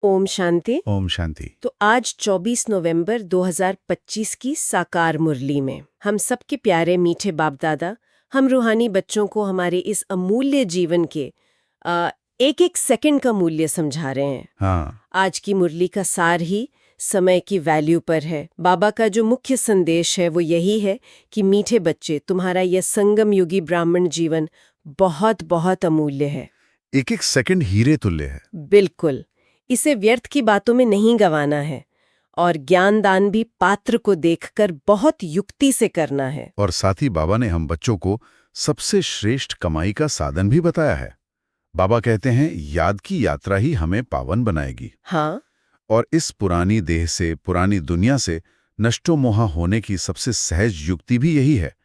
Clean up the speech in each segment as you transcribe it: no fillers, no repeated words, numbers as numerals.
ओम शांति। ओम शांति। तो आज 24 नवंबर 2025 की साकार मुरली में हम सबके प्यारे मीठे बाप दादा हम रूहानी बच्चों को हमारे इस अमूल्य जीवन के एक एक सेकंड का मूल्य समझा रहे हैं। हाँ, आज की मुरली का सार ही समय की वैल्यू पर है। बाबा का जो मुख्य संदेश है वो यही है कि मीठे बच्चे, तुम्हारा यह संगम युगी ब्राह्मण जीवन बहुत बहुत अमूल्य है। एक एक सेकंड हीरे तुल्य है। बिल्कुल, इसे व्यर्थ की बातों में नहीं गंवाना है और ज्ञान दान भी पात्र को देखकर बहुत युक्ति से करना है। और साथ ही बाबा ने हम बच्चों को सबसे श्रेष्ठ कमाई का साधन भी बताया है। बाबा कहते हैं, याद की यात्रा ही हमें पावन बनाएगी। हाँ, और इस पुरानी देह से, पुरानी दुनिया से नष्टो मोहा होने की सबसे सहज युक्ति भी यही है।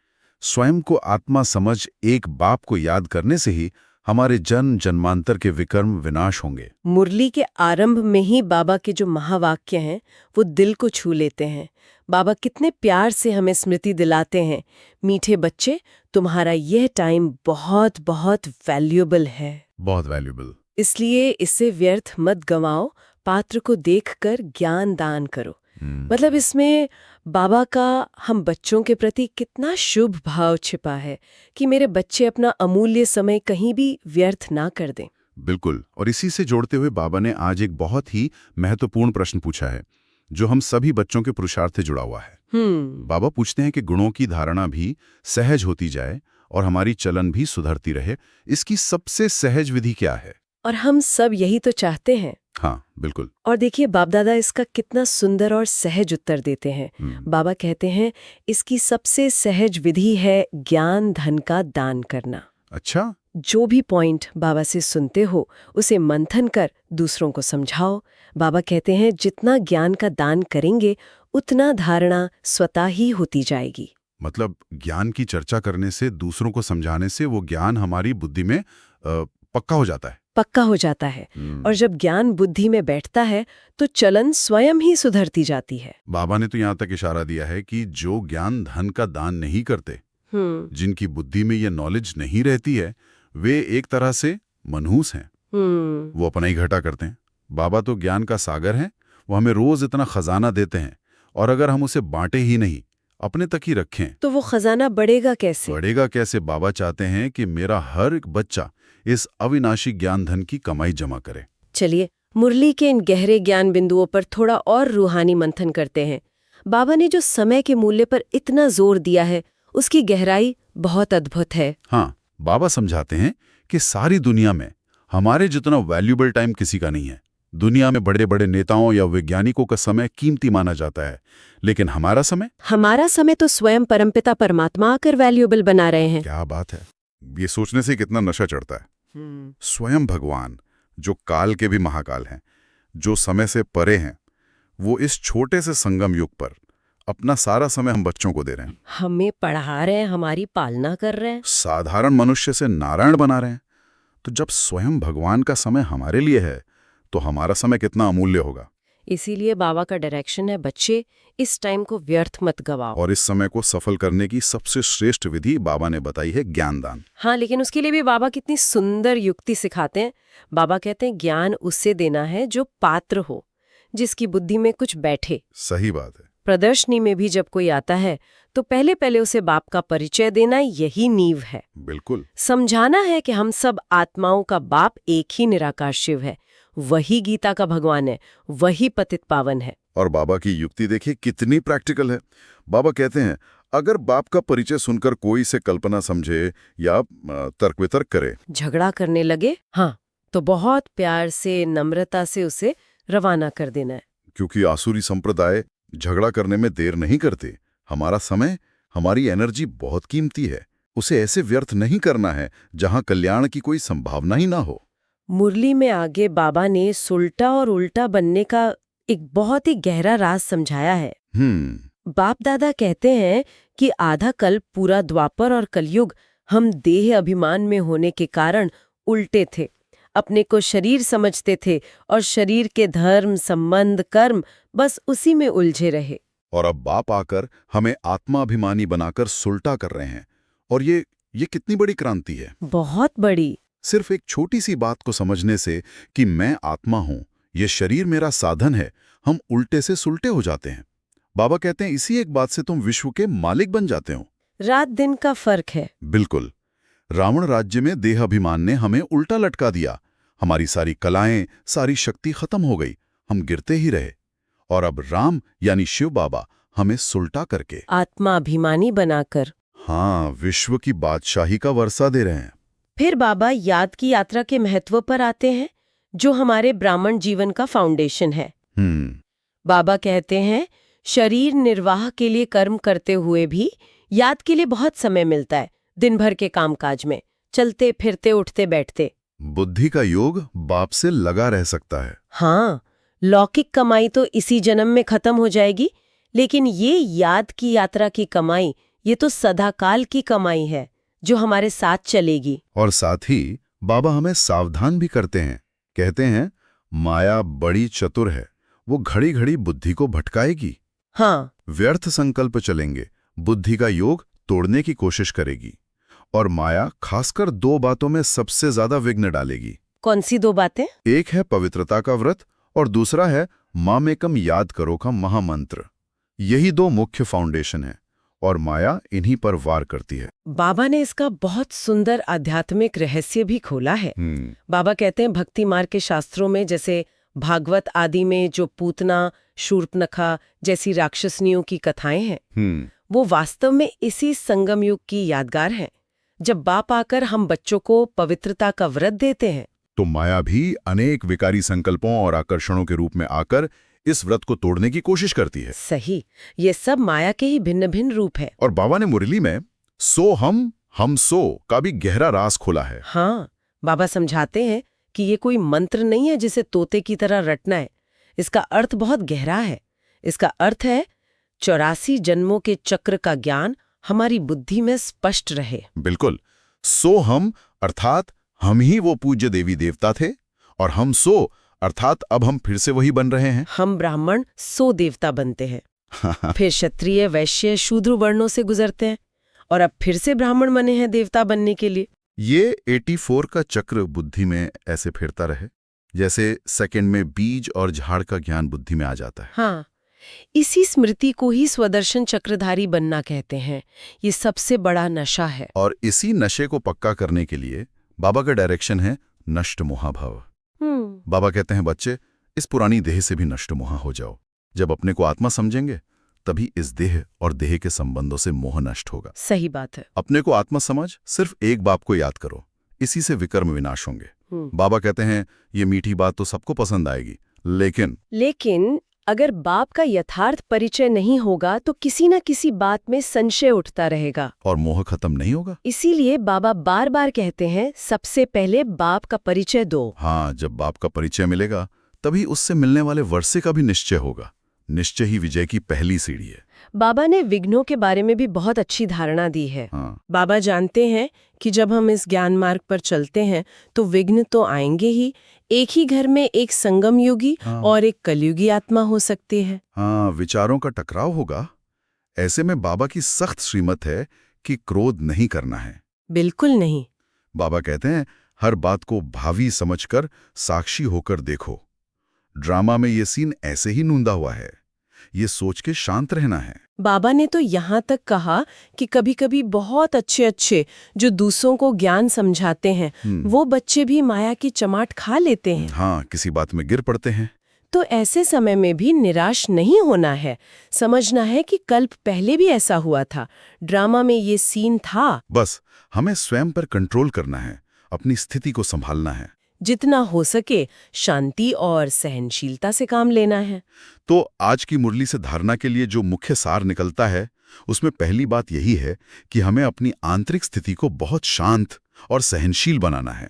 स्वयं को आत्मा समझ एक बाप को याद करने से ही हमारे जन्म जन्मांतर के विकर्म विनाश होंगे। मुरली के आरंभ में ही बाबा के जो महावाक्य हैं वो दिल को छू लेते हैं। बाबा कितने प्यार से हमें स्मृति दिलाते हैं, मीठे बच्चे, तुम्हारा यह टाइम बहुत बहुत वैल्यूएबल है। बहुत वैल्यूएबल। इसलिए इसे व्यर्थ मत गंवाओ, पात्र को देखकर ज्ञान दान करो। मतलब इसमें बाबा का हम बच्चों के प्रति कितना शुभ भाव छिपा है कि मेरे बच्चे अपना अमूल्य समय कहीं भी व्यर्थ ना कर दें। बिल्कुल। और इसी से जोड़ते हुए बाबा ने आज एक बहुत ही महत्वपूर्ण प्रश्न पूछा है, जो हम सभी बच्चों के पुरुषार्थ से जुड़ा हुआ है। बाबा पूछते हैं कि गुणों की धारणा भी सहज होती जाए और हमारी चलन भी सुधरती रहे, इसकी सबसे सहज विधि क्या है? और हम सब यही तो चाहते हैं। हाँ, बिल्कुल। और देखिए बाप दादा इसका कितना सुंदर और सहज उत्तर देते हैं। बाबा कहते हैं, इसकी सबसे सहज विधि है ज्ञान धन का दान करना। अच्छा। जो भी पॉइंट बाबा से सुनते हो उसे मंथन कर दूसरों को समझाओ। बाबा कहते हैं, जितना ज्ञान का दान करेंगे उतना धारणा स्वतः ही होती जाएगी। मतलब ज्ञान की चर्चा करने से, दूसरों को समझाने से वो ज्ञान हमारी बुद्धि में पक्का हो जाता है। पक्का हो जाता है। और जब ज्ञान बुद्धि में बैठता है तो चलन स्वयं ही सुधरती जाती है। बाबा ने तो यहाँ तक इशारा दिया है कि जो ज्ञान धन का दान नहीं करते, जिनकी बुद्धि में ये नॉलेज नहीं रहती है, वे एक तरह से मनहूस हैं। वो अपना ही घटा करते हैं। बाबा तो ज्ञान का सागर है, वो हमें रोज इतना खजाना देते हैं, और अगर हम उसे बांटे ही नहीं, अपने तक ही रखें, तो वो खजाना बढ़ेगा कैसे? बढ़ेगा कैसे? बाबा चाहते हैं कि मेरा हर एक बच्चा इस अविनाशी ज्ञान धन की कमाई जमा करे। चलिए मुरली के इन गहरे ज्ञान बिंदुओं पर थोड़ा और रूहानी मंथन करते हैं। बाबा ने जो समय के मूल्य पर इतना जोर दिया है उसकी गहराई बहुत अद्भुत है। हाँ, बाबा समझाते हैं कि सारी दुनिया में हमारे जितना वैल्यूबल टाइम किसी का नहीं है। दुनिया में बड़े बड़े नेताओं या वैज्ञानिकों का समय कीमती माना जाता है, लेकिन हमारा समय तो स्वयं परमपिता परमात्मा आकर वैल्यूएबल बना रहे हैं। क्या बात है! ये सोचने से कितना नशा चढ़ता है। स्वयं भगवान, जो काल के भी महाकाल हैं, जो समय से परे हैं, वो इस छोटे से संगम युग पर अपना सारा समय हम बच्चों को दे रहे हैं। हमें पढ़ा रहे हैं, हमारी पालना कर रहे हैं, साधारण मनुष्य से नारायण बना रहे हैं। तो जब स्वयं भगवान का समय हमारे लिए है, तो हमारा समय कितना अमूल्य होगा। इसीलिए बाबा का डायरेक्शन है, बच्चे इस टाइम को व्यर्थ मत गवाओ। और इस समय को सफल करने की सबसे श्रेष्ठ विधि बाबा ने बताई है, ज्ञानदान। हाँ, लेकिन उसके लिए भी बाबा कितनी सुंदर युक्ति सिखाते हैं। बाबा कहते हैं, ज्ञान उससे देना है जो पात्र हो, जिसकी बुद्धि में कुछ बैठे। सही बात है। प्रदर्शनी में भी जब कोई आता है तो पहले पहले उसे बाप का परिचय देना यही नींव है। बिल्कुल। समझाना है कि हम सब आत्माओं का बाप एक ही निराकार शिव है, वही गीता का भगवान है, वही पतित पावन है। और बाबा की युक्ति देखिए कितनी प्रैक्टिकल है। बाबा कहते हैं, अगर बाप का परिचय सुनकर कोई इसे कल्पना समझे या तर्क वितर्क करे, झगड़ा करने लगे, हाँ, तो बहुत प्यार से, नम्रता से उसे रवाना कर देना है। क्योंकि आसुरी संप्रदाय झगड़ा करने में देर नहीं करते। हमारा समय, हमारी एनर्जी बहुत कीमती है, उसे ऐसे व्यर्थ नहीं करना है जहां कल्याण की कोई संभावना ही ना हो। मुरली में आगे बाबा ने सुलटा और उल्टा बनने का एक बहुत ही गहरा राज समझाया है। बाप दादा कहते हैं कि आधा कल्प पूरा द्वापर और कलयुग हम देह अभिमान में होने के कारण उल्टे थे, अपने को शरीर समझते थे और शरीर के धर्म, संबंध, कर्म बस उसी में उलझे रहे। और अब बाप आकर हमें आत्माभिमानी बनाकर सुलटा कर रहे हैं। और ये कितनी बड़ी क्रांति है। बहुत बड़ी। सिर्फ एक छोटी सी बात को समझने से कि मैं आत्मा हूं, ये शरीर मेरा साधन है, हम उल्टे से सुलटे हो जाते हैं। बाबा कहते हैं इसी एक बात से तुम विश्व के मालिक बन जाते हो। रात दिन का फर्क है। बिल्कुल। रावण राज्य में देहाभिमान ने हमें उल्टा लटका दिया। हमारी सारी कलाएं, सारी शक्ति खत्म हो गई, हम गिरते ही रहे। और अब राम यानी शिव बाबा हमें सुलटा करके, आत्माभिमानी बनाकर, हाँ, विश्व की बादशाही का वर्षा दे रहे हैं। फिर बाबा याद की यात्रा के महत्व पर आते हैं, जो हमारे ब्राह्मण जीवन का फाउंडेशन है। बाबा कहते हैं शरीर निर्वाह के लिए कर्म करते हुए भी याद के लिए बहुत समय मिलता है, दिन भर के कामकाज में, चलते फिरते उठते बैठते। बुद्धि का योग बाप से लगा रह सकता है। हाँ, लौकिक कमाई तो इसी जन्म में खत्म हो जाएगी, लेकिन ये याद की यात्रा की कमाई, ये तो सदाकाल की कमाई है जो हमारे साथ चलेगी। और साथ ही बाबा हमें सावधान भी करते हैं। कहते हैं माया बड़ी चतुर है, वो घड़ी घड़ी बुद्धि को भटकाएगी। हाँ, व्यर्थ संकल्प चलेंगे, बुद्धि का योग तोड़ने की कोशिश करेगी। और माया खासकर दो बातों में सबसे ज्यादा विघ्न डालेगी। कौन सी दो बातें? एक है पवित्रता का व्रत और दूसरा है मामेकम याद करो का महामंत्र। यही दो मुख्य फाउंडेशन है और माया इन्हीं पर वार करती है। बाबा ने इसका बहुत सुंदर आध्यात्मिक रहस्य भी खोला है। बाबा कहते हैं भक्ति मार्ग के शास्त्रों में, जैसे भागवत आदि में जो पूतना, शूर्पनखा जैसी राक्षसनियों की कथाएं हैं, वो वास्तव में इसी संगम युग की यादगार हैं। जब बाप आकर हम बच्चों को पवित्रता का व्रत देते हैं, तो माया भी अनेक विकारी संकल्पों और आकर्षणों के रूप में आकर इस व्रत को तोड़ने की कोशिश करती है। सही, ये सब माया के ही भिन्न भिन्न रूप है। और बाबा ने मुरली में सो हम सो का भी गहरा राज खोला है। हाँ, बाबा समझाते हैं कि ये कोई मंत्र नहीं है जिसे तोते की तरह रटना है। इसका अर्थ बहुत गहरा है। इसका अर्थ है 84 जन्मों के चक्र का ज्ञान हमारी बुद्धि में स्पष्ट रहे। बिल्कुल। सो हम अर्थात हम ही वो पूज्य देवी देवता थे, और हम सो अर्थात अब हम फिर से वही बन रहे हैं। हम ब्राह्मण सो देवता बनते हैं, फिर क्षत्रिय, वैश्य, शूद्र वर्णों से गुजरते हैं और अब फिर से ब्राह्मण बने हैं देवता बनने के लिए। ये 84 का चक्र बुद्धि में ऐसे फिरता रहे, जैसे सेकंड में बीज और झाड़ का ज्ञान बुद्धि में आ जाता है। हाँ, इसी स्मृति को ही स्वदर्शन चक्रधारी बनना कहते हैं। ये सबसे बड़ा नशा है। और इसी नशे को पक्का करने के लिए बाबा का डायरेक्शन है नष्ट मोहाभाव। बाबा कहते हैं बच्चे, इस पुरानी देह से भी नष्ट मोहा हो जाओ। जब अपने को आत्मा समझेंगे तभी इस देह और देह के संबंधों से मोह नष्ट होगा। सही बात है। अपने को आत्मा समझ, सिर्फ एक बाप को याद करो, इसी से विकर्म विनाश होंगे। बाबा कहते हैं ये मीठी बात तो सबको पसंद आएगी, लेकिन अगर बाप का यथार्थ परिचय नहीं होगा तो किसी न किसी बात में संशय उठता रहेगा और मोह खत्म नहीं होगा। इसीलिए बाबा बार बार कहते हैं सबसे पहले बाप का परिचय दो। हाँ, जब बाप का परिचय मिलेगा तभी उससे मिलने वाले वर्षे का भी निश्चय होगा। निश्चय ही विजय की पहली सीढ़ी है। बाबा ने विघ्नों के बारे में भी बहुत अच्छी धारणा दी है। बाबा जानते हैं कि जब हम इस ज्ञान मार्ग पर चलते हैं तो विघ्न तो आएंगे ही। एक ही घर में एक संगम युगी और एक कलयुगी आत्मा हो सकती है। हाँ, विचारों का टकराव होगा। ऐसे में बाबा की सख्त श्रीमत है कि क्रोध नहीं करना है। बिल्कुल नहीं। बाबा कहते हैं हर बात को भावी समझकर साक्षी होकर देखो। ड्रामा में ये सीन ऐसे ही नूंदा हुआ है, ये सोच के शांत रहना है। बाबा ने तो यहाँ तक कहा कि कभी-कभी बहुत अच्छे जो दूसरों को ज्ञान समझाते हैं वो बच्चे भी माया की चमाट खा लेते हैं। हाँ, किसी बात में गिर पड़ते हैं। तो ऐसे समय में भी निराश नहीं होना है। समझना है कि कल्प पहले भी ऐसा हुआ था, ड्रामा में ये सीन था। बस हमें स्वयं पर कंट्रोल करना है, अपनी स्थिति को संभालना है, जितना हो सके शांति और सहनशीलता से काम लेना है। तो आज की मुरली से धारणा के लिए जो मुख्य सार निकलता है उसमें पहली बात यही है कि हमें अपनी आंतरिक स्थिति को बहुत शांत और सहनशील बनाना है।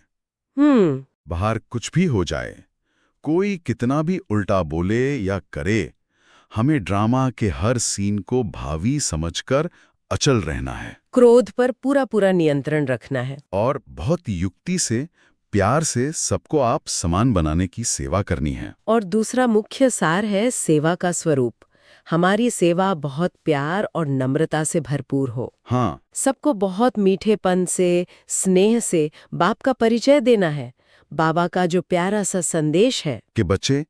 बाहर कुछ भी हो जाए, कोई कितना भी उल्टा बोले या करे, हमें ड्रामा के हर सीन को भावी समझकर अचल रहना है। क्रोध पर पूरा नियंत्रण रखना है और बहुत युक्ति से, प्यार से सबको आप समान बनाने की सेवा करनी है। और दूसरा मुख्य सार है सेवा का स्वरूप। हमारी सेवा बहुत प्यार और नम्रता से भरपूर हो। हाँ, सबको बहुत मीठेपन से, स्नेह से बाप का परिचय देना है। बाबा का जो प्यारा सा संदेश है कि बच्चे,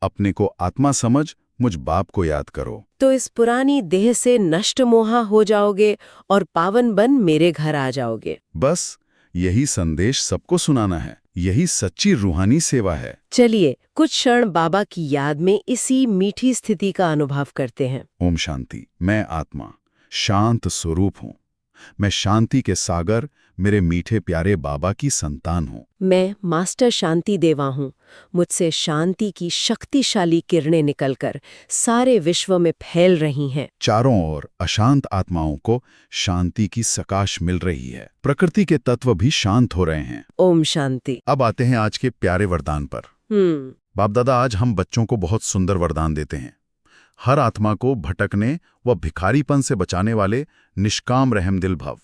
अपने को आत्मा समझ मुझ बाप को याद करो, तो इस पुरानी देह से नष्ट मोहा हो जाओगे और पावन बन मेरे घर आ जाओगे। बस यही संदेश सबको सुनाना है। यही सच्ची रूहानी सेवा है। चलिए कुछ क्षण बाबा की याद में इसी मीठी स्थिति का अनुभव करते हैं। ओम शांति। मैं आत्मा शांत स्वरूप हूँ। मैं शांति के सागर, मेरे मीठे प्यारे बाबा की संतान हूँ। मैं मास्टर शांति देवा हूँ। मुझसे शांति की शक्तिशाली किरणें निकलकर सारे विश्व में फैल रही हैं। चारों ओर अशांत आत्माओं को शांति की सकाश मिल रही है। प्रकृति के तत्व भी शांत हो रहे हैं। ओम शांति। अब आते हैं आज के प्यारे वरदान पर। बाप दादा, आज हम बच्चों को बहुत सुंदर वरदान देते हैं। हर आत्मा को भटकने व भिखारीपन से बचाने वाले निष्काम रहमदिल भव।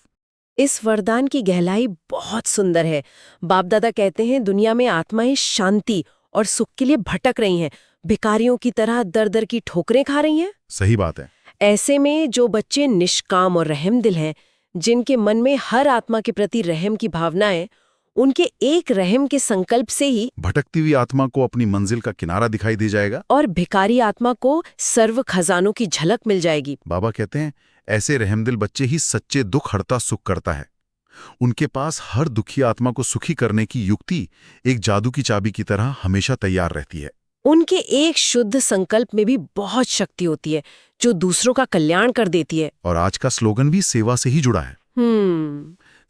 इस वरदान की गहराई बहुत सुंदर है। बाप दादा कहते हैं दुनिया में आत्माएं शांति और सुख के लिए भटक रही हैं, भिखारियों की तरह दर दर की ठोकरें खा रही हैं। सही बात है। ऐसे में जो बच्चे निष्काम और रहमदिल हैं, जिनके मन में हर आत्मा के प्रति रहम की भावना है, उनके एक रहम के संकल्प से ही भटकती हुई आत्मा को अपनी मंजिल का किनारा दिखाई दे जाएगा और भिखारी आत्मा को सर्व खजानों की झलक मिल जाएगी। बाबा कहते हैं ऐसे रहमदिल बच्चे ही सच्चे दुख हरता सुख करता है। उनके पास हर दुखी आत्मा को सुखी करने की युक्ति एक जादू की चाबी की तरह हमेशा तैयार रहती है। उनके एक शुद्ध संकल्प में भी बहुत शक्ति होती है, जो दूसरों का कल्याण कर देती है। और आज का स्लोगन भी सेवा से ही जुड़ा है।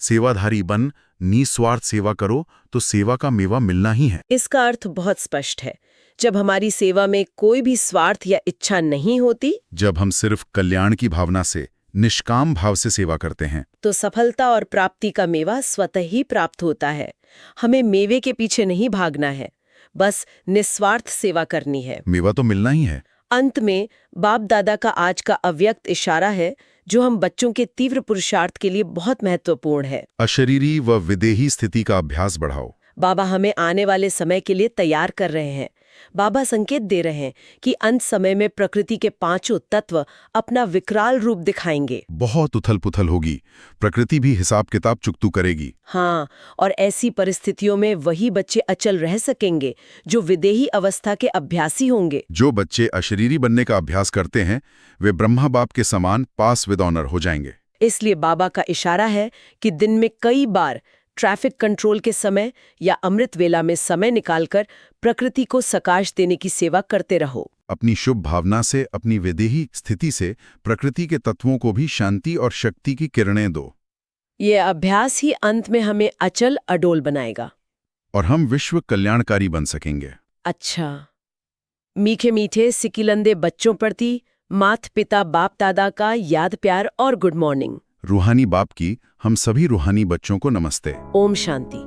सेवाधारी बन, निस्वार्थ सेवा करो तो सेवा का मेवा मिलना ही है। इसका अर्थ बहुत स्पष्ट है। जब हमारी सेवा में कोई भी स्वार्थ या इच्छा नहीं होती, जब हम सिर्फ कल्याण की भावना से, निष्काम भाव से सेवा करते हैं, तो सफलता और प्राप्ति का मेवा स्वतः ही प्राप्त होता है। हमें मेवे के पीछे नहीं भागना है, बस निस्वार्थ सेवा करनी है। मेवा तो मिलना ही है। अंत में बाप दादा का आज का अव्यक्त इशारा है, जो हम बच्चों के तीव्र पुरुषार्थ के लिए बहुत महत्वपूर्ण है। अशरीरी व विदेही स्थिति का अभ्यास बढ़ाओ। बाबा हमें आने वाले समय के लिए तैयार कर रहे हैं। बाबा संकेत दे रहे हैं कि अंत समय में प्रकृति के पांचों तत्व अपना विकराल रूप दिखाएंगे। बहुत उथल पुथल होगी, प्रकृति भी हिसाब किताब चुकतू करेगी। हाँ, और ऐसी परिस्थितियों में वही बच्चे अचल रह सकेंगे जो विदेही अवस्था के अभ्यासी होंगे। जो बच्चे अशरीरी बनने का अभ्यास करते हैं, वे ब्रह्मा बाप के समान पास विद ऑनर हो जाएंगे। इसलिए बाबा का इशारा है कि दिन में कई बार ट्रैफिक कंट्रोल के समय या अमृत वेला में समय निकालकर प्रकृति को सकाश देने की सेवा करते रहो। अपनी शुभ भावना से, अपनी विदेही स्थिति से प्रकृति के तत्वों को भी शांति और शक्ति की किरणें दो। ये अभ्यास ही अंत में हमें अचल अडोल बनाएगा और हम विश्व कल्याणकारी बन सकेंगे। अच्छा, मीठे मीठे सिकिलंदे बच्चों प्रति माता पिता बाप दादा का याद प्यार और गुड मॉर्निंग। रूहानी बाप की हम सभी रूहानी बच्चों को नमस्ते। ओम शांति।